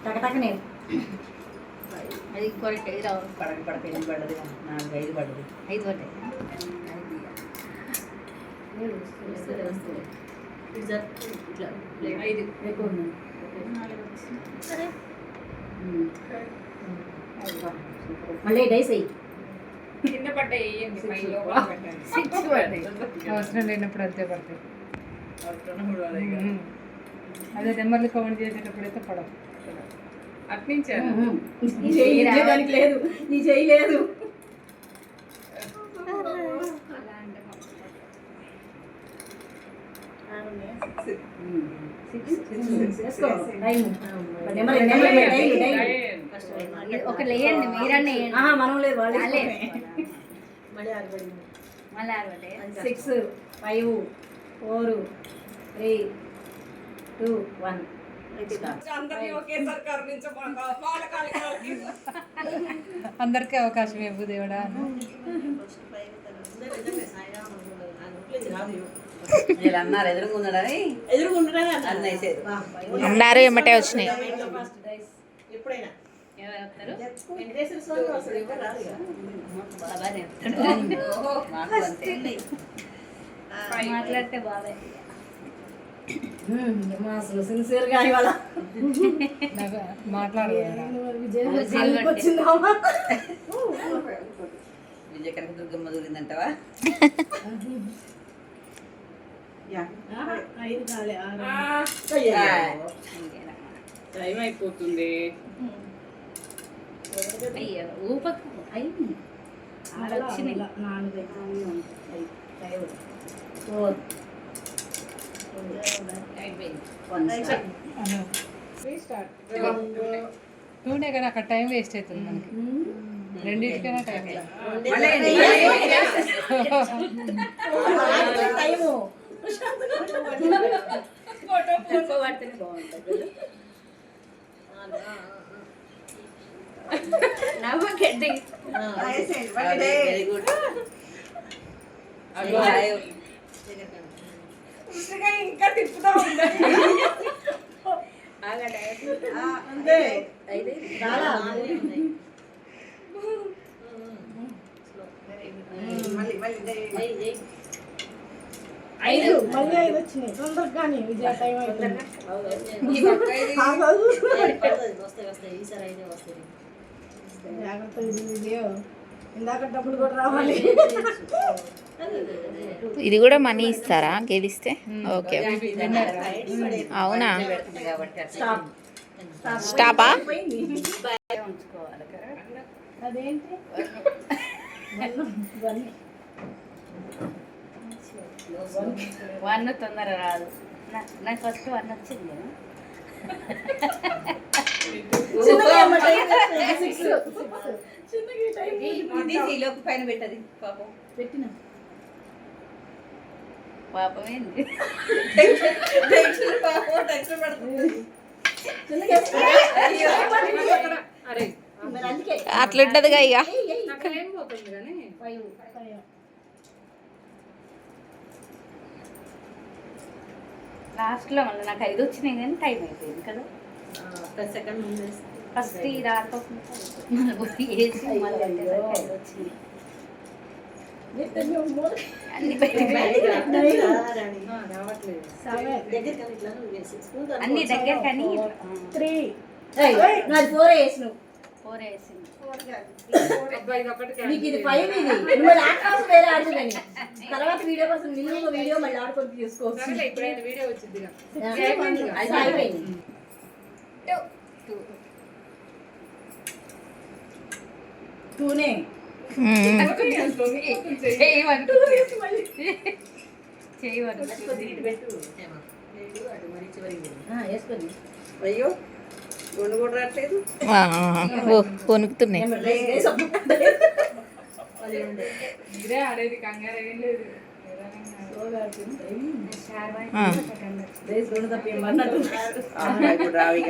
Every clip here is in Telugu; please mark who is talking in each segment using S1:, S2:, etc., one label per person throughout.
S1: టకటకనే
S2: అది ఇంకొకటి ఇది రావు.
S3: పడక ఎన్ని పడ్డది? 4 5 పడ్డది.
S2: 5 పడ్డాయి.
S1: ఇట్లా ఎక్కువ ఉంది. మళ్ళీ డైస్ అయ్యి
S4: కింద పడ్డాయి.
S2: సిక్స్ పడ్డాయి.
S4: అవసరం లేనప్పుడు అంతే పడతాయి. అదే నెంబర్లు కౌంట్ చేసేటప్పుడు అయితే పడవు. అట్నించారు
S1: దానికి లేదు, నీ చేయలేదు.
S2: ఒక లేయండి మీరన్నీ
S1: మనం లేదు వాళ్ళు
S2: మళ్ళీ 6
S1: 6 5 4 3 2 1
S4: అందరికీ అవకాశం ఇవ్వు దేవుడా.
S3: మీరు అన్నారు ఎదురుగున్నాడని
S5: అన్నారు ఎమ్మటే వచ్చినాయి.
S3: ఎప్పుడైనా
S2: మాట్లాడితే బాగా
S1: అసలు సిన్సియర్గా ఇవాళ
S3: విజయకరకు దుర్గమ్మ దూరిందంటవా?
S4: టైం అయిపోతుంది.
S2: అయ్యో ఊపకు అయింది. 6 వచ్చినాయి.
S1: 4 5 4
S4: టూనే కానీ అక్కడ టైం వేస్ట్ అవుతుంది మనకి. రెండింటికైనా టైం
S2: నవ్వకండి.
S3: Very good.
S4: ఇంకా తిప్పుతా ఉండాలి.
S1: ఐదు మళ్ళీ 5 వచ్చినాయి. తొందరగా కానీ విజయ టైం అవుతుంది. జాగ్రత్త విజయ, ఇందాక డబ్బులు కూడా రావాలి.
S5: ఇది కూడా మనీ ఇస్తారా గెలిస్తే? ఓకే, అవునా? స్టాపా?
S1: అదేంటి
S2: 1 తొందర రాదు. నాకు ఫస్ట్ 1 వచ్చింది.
S3: పైన పెట్టది పాపం.
S1: పెట్టిన
S2: పాపం ఏంది
S5: అట్లుంటదిగా ఇక.
S2: లాస్ట్లో మళ్ళీ నాకు 5 వచ్చినాయి కానీ టైం అయిపోయింది కదా. ఫస్ట్ ఈ రాకపోతే వేసి మళ్ళీ 5 వచ్చినాయి. అన్ని అన్ని దగ్గర కానీ
S1: 3 4 వేసిన
S2: 4 వేసింది.
S1: మీకు ఇది 5 ఇది. నువ్వు ల్యాప్టాప్ వేరే ఆడుతుంది. తర్వాత వీడియో కోసం మినిమం వీడియో మళ్ళీ ఆడుకొని తీసుకోవచ్చు.
S4: వీడియో వచ్చింది.
S1: అయిపోయింది. 2నే వేసుకొని
S3: అయ్యో గుండు కూడా రావట్లేదు.
S5: కొనుక్కుతున్నాయి.
S4: ఇదే ఆడేది కంగారు ఏం లేదు.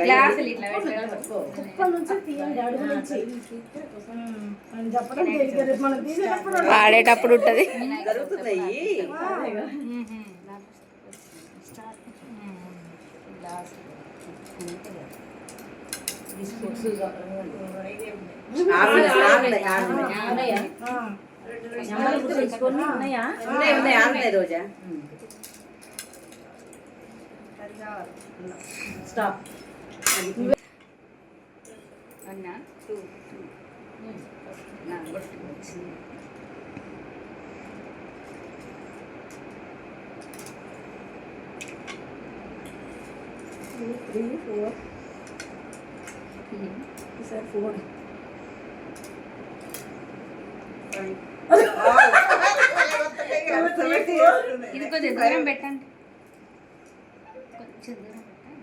S2: గ్లాసులు ఇట్లా
S5: ఆడేటప్పుడు ఉంటది.
S3: జరుగుతున్నాయి.
S1: ఉన్నాయా? నెంబర్లు గుర్తుంచుకొని ఉన్నాయా?
S3: ఆరున్నాయి రోజా.
S1: స్టాప్.
S2: 1 2 నా బొట్టు వచ్చింది.
S1: Three, four. Sir, 4.
S2: ఇది కొంచెం దూరం పెట్టండి, కొంచెం దూరం పెట్టండి.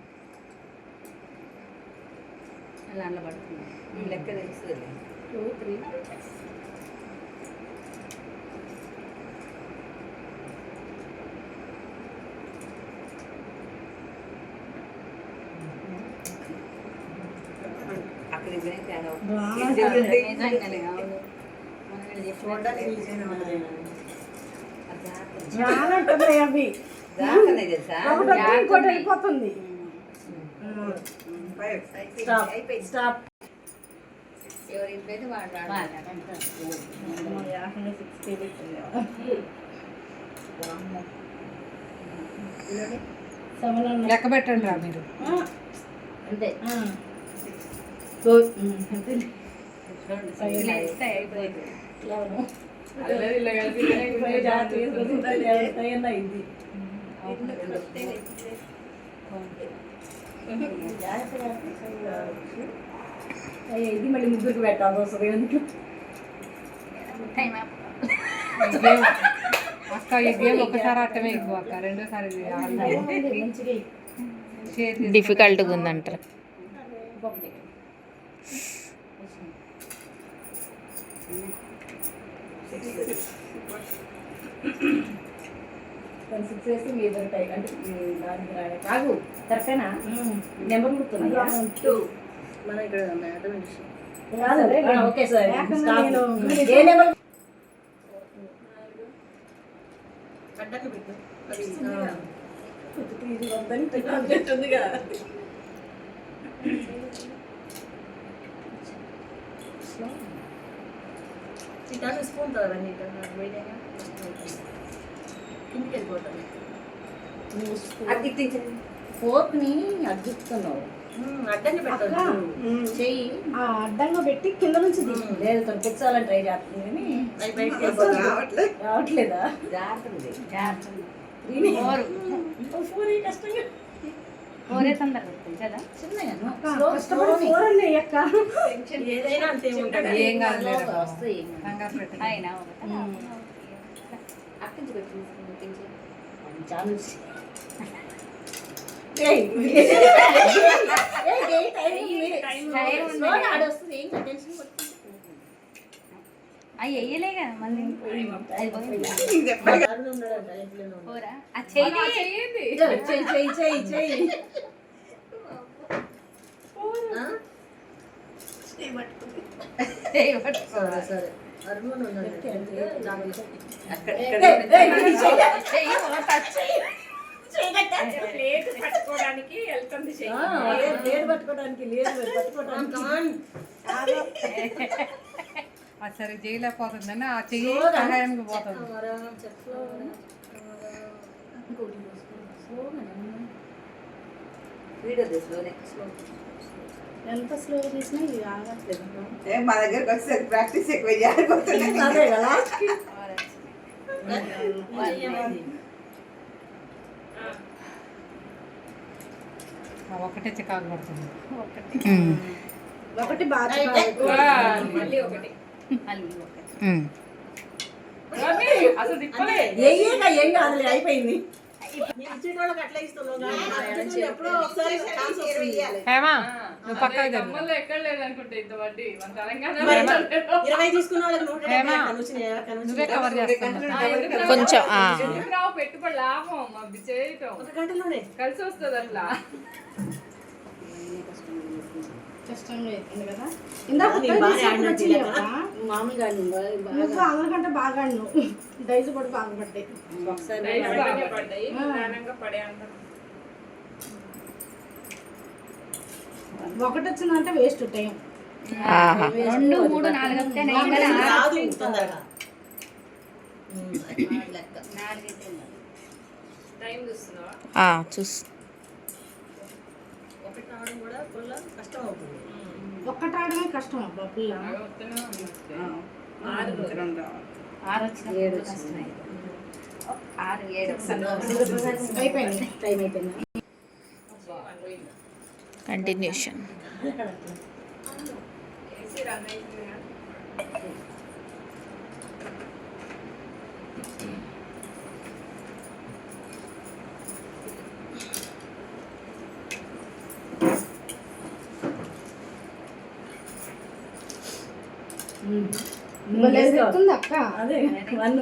S2: అలా అలా పడుతుంది.
S3: లెక్క తెలుస్తుంది.
S1: 2, 3.
S3: అక్కడ ఇద్దరే తేడా.
S2: నిజంగానే అవును. మనం ఇక్కడ చెప్పినట్టు
S3: జాగ్రత్త తెలుసా.
S1: వెళ్ళిపోతుంది. స్టాప్.
S3: ఎవరి ఇంట్లో అయితే వాడు
S4: లెక్క పెట్టండి రా మీరు.
S1: అంతే.
S2: ఇలా ఇస్తే అయిపోయింది.
S4: ఇలా కలిపి
S1: ఇది మళ్ళీ ముగ్గురికి పెట్టాల్సి వస్తుంది ఎందుకు?
S2: Time up.
S4: అక్క ఈ గేమ్ ఒకసారి ఆడటమే ఎక్కువ అక్క, రెండోసారి
S5: డిఫికల్ట్గా ఉందంటారు.
S1: సిక్స్ వేసి మీ ఇద్దరు టైం అంటే దానికి కాదు కరెక్టేనా? నెంబర్ గుర్తున్నాయా? 2.
S3: మనం ఇక్కడ మ్యాథమెటిక్స్
S1: ఓకే సార్. ఏ నెంబర్?
S3: అడ్డకు పెట్టు. ఇటాను స్పూన్ తో అవన్నీ వేడేగా కిందికి వెళ్ళిపోతాను. అడ్డిక్టించండి.
S1: ఫోర్క్ ని అడ్డుతున్నావు.
S3: అడ్డంగా పెట్టాలి.
S1: చెయ్యి
S5: అడ్డంగా పెట్టి కింద నుంచి
S1: లేదు తను తెచ్చాలని ట్రై చేస్తుంది కానీ రావట్లేదా? ఫోర్ కష్టంగా
S2: కోరే తొందరగా వస్తుంది కదా.
S3: ఏదైనా అంతే ఉంటుంది.
S4: ఏం కాదు
S1: వస్తాయి.
S2: అయినా ఒకటి
S3: అక్కించి పెట్టి
S1: చాలు.
S2: అవి వేయలే కదా మళ్ళీ. కోరా ఆ చెయ్యి
S1: సరే
S5: ప్లేట్ పట్టుకోవడానికి వెళ్తుంది.
S1: ప్లేట్ పట్టుకోవడానికి లేదు పట్టుకోవడానికి.
S4: సరే చేయలేకపోతుందని ఆ చెయ్యి సహాయానికి పోతుంది.
S1: ఎంత స్లో చేసినా ఇది ఆగట్లేదు.
S3: మా దగ్గరకు వచ్చేసరికి ప్రాక్టీస్ ఎక్కువ చేయాలి.
S1: అదే కదా.
S4: ఒకటే చికాకు పడుతుంది.
S1: ఒకటి బాగా
S5: మళ్ళీ ఒకటి అసలు
S1: ఏం కాదులే అయిపోయింది.
S3: ఎప్పుడో ఒకసారి
S4: హేమా నువ్వు పక్కన జరుగు.
S5: ఎక్కడ లేదు అనుకుంటే ఇంత వడ్డీ మన తెలంగాణ
S3: 20 తీసుకున్న వాళ్ళకి
S4: హేమా నువ్వే కవర్ చేస్తున్నావు
S5: కొంచెం రావు పెట్టుబడి లాభం అవి చేయటం
S3: ఒక గంటలోనే
S5: కలిసి వస్తుంది అట్లా.
S1: కష్టంగా అవుతుంది కదా.
S3: మామూలుగా
S1: అందరికంటే బాగా డైస్ కూడా బాగా పడ్డాయి.
S5: పడ్డాయి నిదానంగా పడే అంత
S6: ఒకటి వచ్చిందంటే వేస్ట్ టైం.
S2: 2, 3, 4 వస్తే నేను కదా
S3: రాదు తొందరగా.
S2: 4 అయితే ఉన్నది.
S5: టైం చూస్తున్నావా?
S7: చూసి
S3: ఒకటి రావడం కూడా ఫుల్ కష్టం అవుతుంది.
S6: ఒక్కటి ఆడమే కష్టం అబ్బా పిల్ల.
S2: 6 వచ్చినప్పుడు కష్టమైంది. 6, 7
S6: అయిపోయింది టైం అయిపోయింది.
S7: కంటిన్యూషన్.
S5: ఏసీ రన్ అవుతుంది కదా.
S6: భలే చెప్తుంది అక్క.
S1: అదే వన్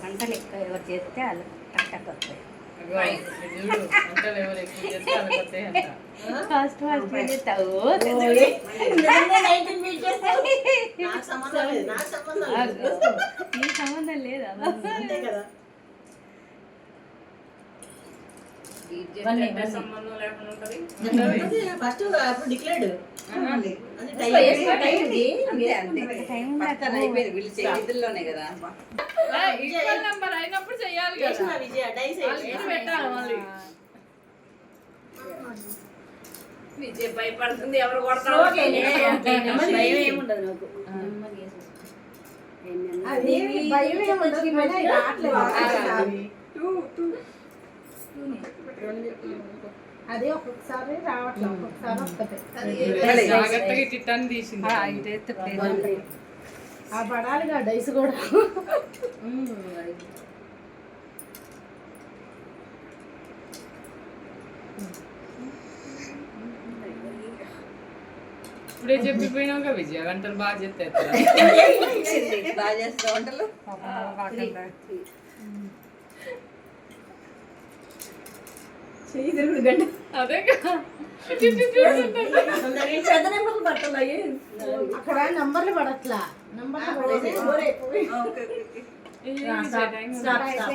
S2: వంటలు ఎక్కువ ఎవరు చేస్తే వాళ్ళు టక్ వస్తాయి.
S5: చూడు వంటలు ఎవరు ఎక్కువ చేస్తే వాళ్ళకి వస్తాయి అంట.
S2: ఫస్ట్ చేస్తావు.
S3: నాకు సంబంధం లేదు, నాకు సంబంధం లేదు.
S2: నీ సంబంధం లేదా?
S3: అంతే కదా.
S5: అంటే సంబంధం లేకుండా ఉంటది.
S3: ఫస్ట్ అప్పుడు డిక్లేర్డ్ అది
S2: టైం
S5: ఈక్వల్ నెంబర్ అయినప్పుడు చెయ్యాలి కదా.
S3: విజయ డైస్
S5: ఇది పెట్టాలి మళ్ళీ. విజయ్ భయపడుతుంది ఎవరు కొడతారో.
S1: భయం ఏముండదు నాకు.
S6: అది భయం ఏముండదు, మళ్ళీ రావట్లేదు. అది ఒక్కొక్కసారి రావట్లేదు, ఒక్కొక్కసారి వస్తుంది.
S5: జాగ్రత్తగా టిట్టాన్ని తీసింది.
S6: ఆ పడాలిగా డైస్ కూడా.
S5: ఇప్పుడే చెప్పిపోయినాక విజయ వంటలు బాగా చేస్తే
S3: బాగా చేస్తా వంటలు.
S1: చెయ్యి తిరుగుడు గంట
S5: అదే
S1: పెద్ద నెంబర్లు పట్టాలి అయ్యి.
S6: అక్కడ నంబర్లు పడట్లా, నంబర్లు పడేది.
S1: Stop stop